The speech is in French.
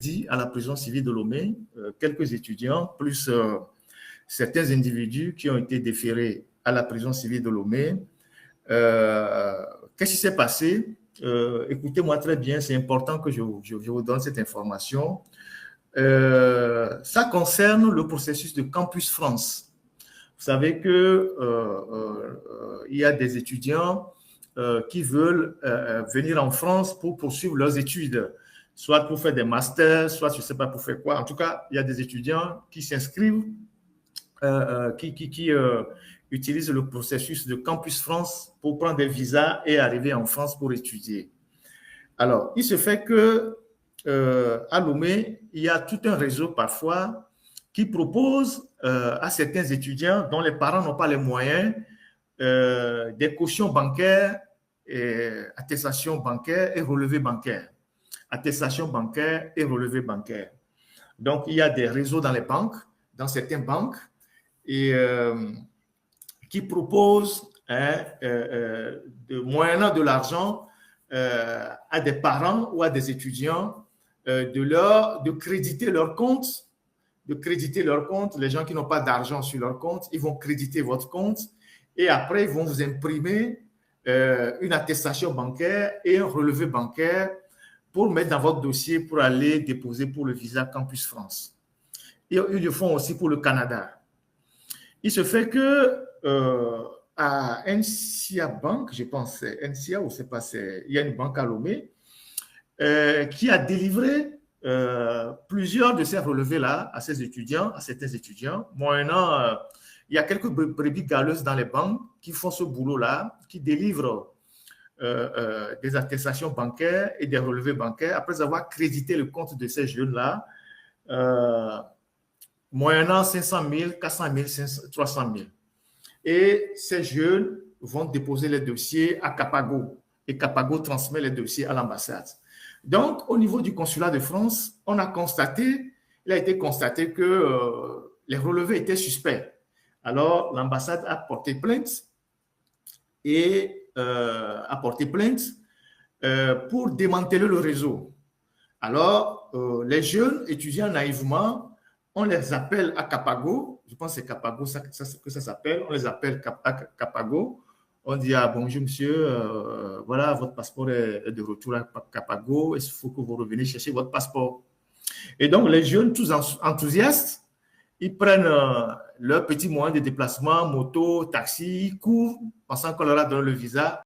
dit à la prison civile de Lomé, quelques étudiants, plus certains individus qui ont été déférés à la prison civile de Lomé. Qu'est-ce qui s'est passé? Écoutez-moi très bien, c'est important que je vous donne cette information. Ça concerne le processus de Campus France. Vous savez que il y a des étudiants qui veulent venir en France pour poursuivre leurs études, soit pour faire des masters, soit je ne sais pas pour faire quoi. En tout cas, il y a des étudiants qui s'inscrivent, qui utilisent le processus de Campus France pour prendre des visas et arriver en France pour étudier. Alors, il se fait que à Lomé, il y a tout un réseau parfois qui propose à certains étudiants dont les parents n'ont pas les moyens des cautions bancaires, attestations bancaires et relevés bancaires. Attestations bancaires et relevés bancaires. Donc, il y a des réseaux dans les banques, dans certaines banques, et qui proposent, moyennant de l'argent, à des parents ou à des étudiants de créditer leur compte, les gens qui n'ont pas d'argent sur leur compte, ils vont créditer votre compte et après, ils vont vous imprimer une attestation bancaire et un relevé bancaire pour mettre dans votre dossier pour aller déposer pour le visa Campus France. Et ils le font aussi pour le Canada. Il se fait que à NCIA Bank, je pense, c'est NCIA ou c'est pas, il y a une banque à Lomé qui a délivré plusieurs de ces relevés-là à ces étudiants, à certains étudiants. Moyennant, il y a quelques brebis galeuses dans les banques qui font ce boulot-là, qui délivrent des attestations bancaires et des relevés bancaires après avoir crédité le compte de ces jeunes-là, moyennant 500 000, 400 000, 300 000. Et ces jeunes vont déposer les dossiers à Capago et Capago transmet les dossiers à l'ambassade. Donc, au niveau du consulat de France, il a été constaté que les relevés étaient suspects. Alors, l'ambassade a porté plainte pour démanteler le réseau. Alors, les jeunes étudiants naïvement, on les appelle à Capago, je pense que c'est Capago que ça s'appelle, on les appelle à Capago, on dit ah, bonjour monsieur, voilà votre passeport est de retour à Capago, il faut que vous reveniez chercher votre passeport. Et donc les jeunes, tous enthousiastes, ils prennent leurs petits moyens de déplacement, moto, taxi, ils courent, pensant qu'on leur a donné le visa.